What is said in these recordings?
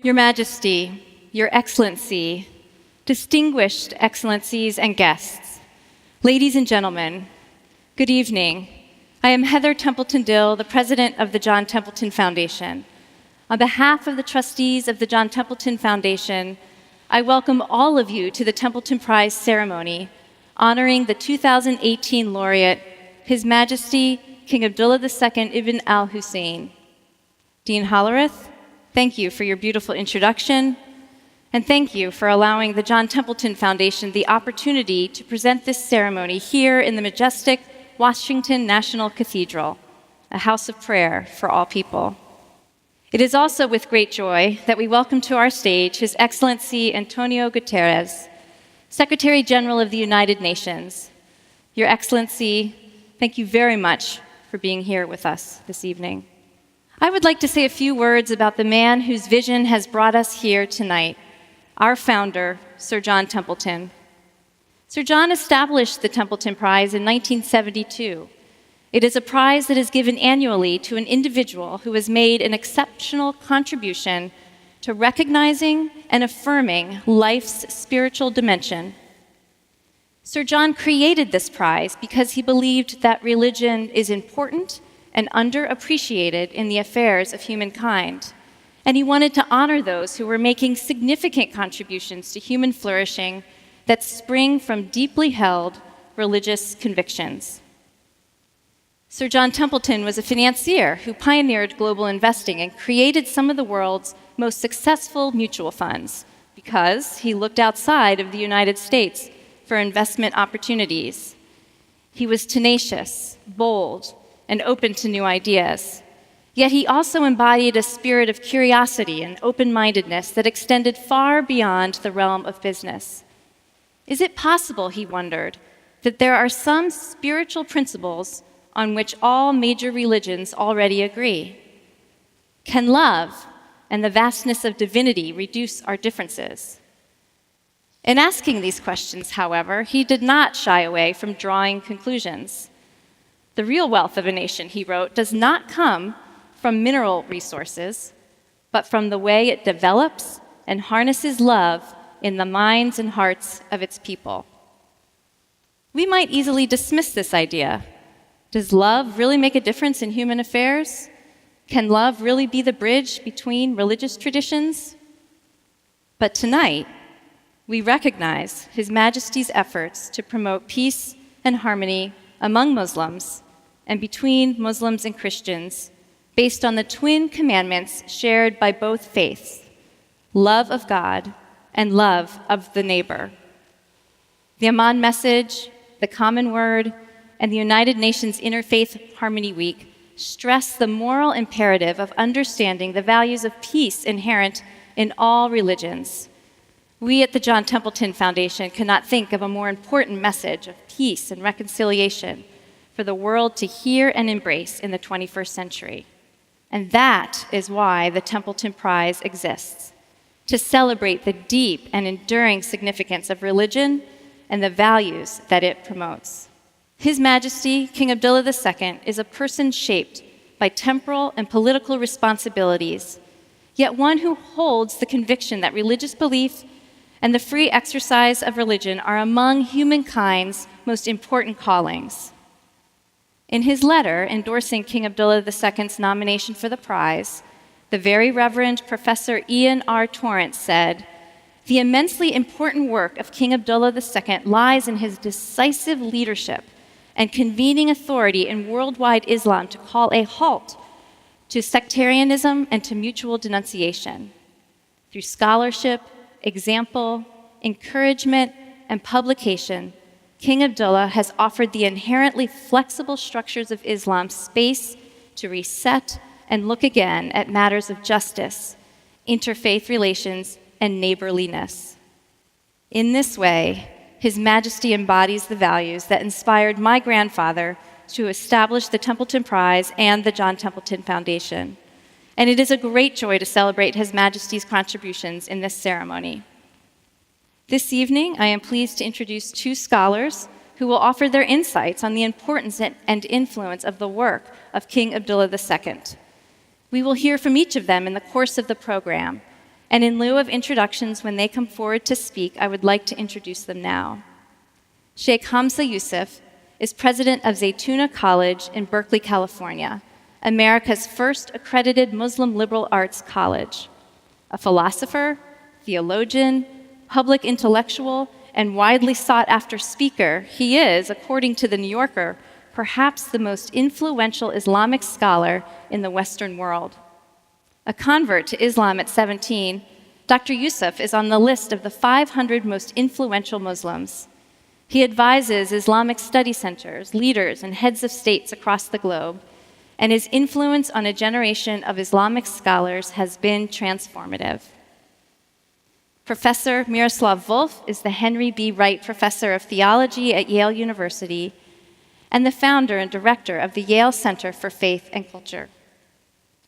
Your Majesty, Your Excellency, distinguished excellencies and guests, ladies and gentlemen, good evening. I am Heather Templeton Dill, the president of the John Templeton Foundation. On behalf of the trustees of the John Templeton Foundation, I welcome all of you to the Templeton Prize ceremony, honoring the 2018 laureate, His Majesty King Abdullah II ibn al-Hussein. Dean Hollerith, thank you for your beautiful introduction, and thank you for allowing the John Templeton Foundation the opportunity to present this ceremony here in the majestic Washington National Cathedral, a house of prayer for all people. It is also with great joy that we welcome to our stage His Excellency Antonio Guterres, Secretary General of the United Nations. Your Excellency, thank you very much for being here with us this evening. I would like to say a few words about the man whose vision has brought us here tonight, our founder, Sir John Templeton. Sir John established the Templeton Prize in 1972. It is a prize that is given annually to an individual who has made an exceptional contribution to recognizing and affirming life's spiritual dimension. Sir John created this prize because he believed that religion is important and underappreciated in the affairs of humankind, and he wanted to honor those who were making significant contributions to human flourishing that spring from deeply held religious convictions. Sir John Templeton was a financier who pioneered global investing and created some of the world's most successful mutual funds because he looked outside of the United States for investment opportunities. He was tenacious, bold, and open to new ideas. Yet he also embodied a spirit of curiosity and open-mindedness that extended far beyond the realm of business. Is it possible, he wondered, that there are some spiritual principles on which all major religions already agree? Can love and the vastness of divinity reduce our differences? In asking these questions, however, he did not shy away from drawing conclusions. The real wealth of a nation, he wrote, does not come from mineral resources, but from the way it develops and harnesses love in the minds and hearts of its people. We might easily dismiss this idea. Does love really make a difference in human affairs? Can love really be the bridge between religious traditions? But tonight, we recognize His Majesty's efforts to promote peace and harmony among Muslims and between Muslims and Christians based on the twin commandments shared by both faiths, love of God and love of the neighbor. The Amman Message, the Common Word, and the United Nations Interfaith Harmony Week stress the moral imperative of understanding the values of peace inherent in all religions. We at the John Templeton Foundation cannot think of a more important message of peace and reconciliation for the world to hear and embrace in the 21st century. And that is why the Templeton Prize exists, to celebrate the deep and enduring significance of religion and the values that it promotes. His Majesty, King Abdullah II, is a person shaped by temporal and political responsibilities, yet one who holds the conviction that religious belief and the free exercise of religion are among humankind's most important callings. In his letter endorsing King Abdullah II's nomination for the prize, the Very Reverend Professor Ian R. Torrance said, "The immensely important work of King Abdullah II lies in his decisive leadership and convening authority in worldwide Islam to call a halt to sectarianism and to mutual denunciation. Through scholarship, example, encouragement, and publication, King Abdullah has offered the inherently flexible structures of Islam space to reset and look again at matters of justice, interfaith relations, and neighborliness. In this way, His Majesty embodies the values that inspired my grandfather to establish the Templeton Prize and the John Templeton Foundation. And it is a great joy to celebrate His Majesty's contributions in this ceremony. This evening, I am pleased to introduce two scholars who will offer their insights on the importance and influence of the work of King Abdullah II. We will hear from each of them in the course of the program, And in lieu of introductions when they come forward to speak, I would like to introduce them now. Sheikh Hamza Yusuf is president of Zaytuna College in Berkeley, California, America's first accredited Muslim liberal arts college. A philosopher, theologian, public intellectual, and widely sought-after speaker, he is, according to The New Yorker, perhaps the most influential Islamic scholar in the Western world. A convert to Islam at 17, Dr. Yusuf is on the list of the 500 most influential Muslims. He advises Islamic study centers, leaders, and heads of states across the globe, and his influence on a generation of Islamic scholars has been transformative. Professor Miroslav Volf is the Henry B. Wright Professor of Theology at Yale University and the founder and director of the Yale Center for Faith and Culture.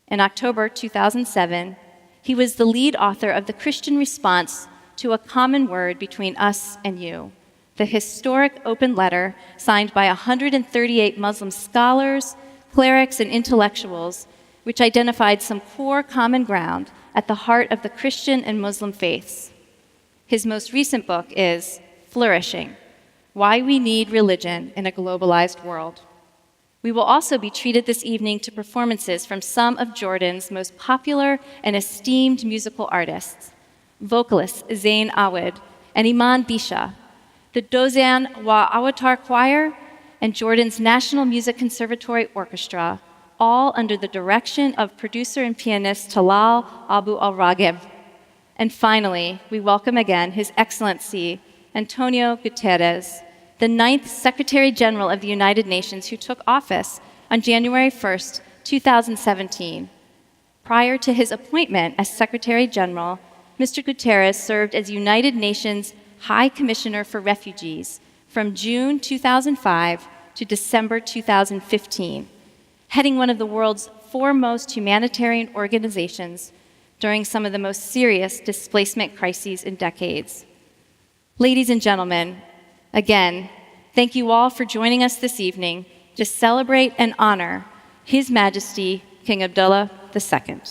In October 2007, he was the lead author of the Christian response to A Common Word Between Us and You, the historic open letter signed by 138 Muslim scholars, clerics, and intellectuals, which identified some core common ground at the heart of the Christian and Muslim faiths. His most recent book is Flourishing: Why We Need Religion in a Globalized World. We will also be treated this evening to performances from some of Jordan's most popular and esteemed musical artists, vocalists Zayn Awad and Iman Bisha, the Dozian Wa Awatar Choir, and Jordan's National Music Conservatory Orchestra, all under the direction of producer and pianist Talal Abu al-Raghib. And finally, we welcome again His Excellency Antonio Guterres, the 9th Secretary General of the United Nations, who took office on January 1st, 2017. Prior to his appointment as Secretary General, Mr. Guterres served as United Nations High Commissioner for Refugees from June 2005 to December 2015, heading one of the world's foremost humanitarian organizations during some of the most serious displacement crises in decades. Ladies and gentlemen, again, thank you all for joining us this evening to celebrate and honor His Majesty, King Abdullah II.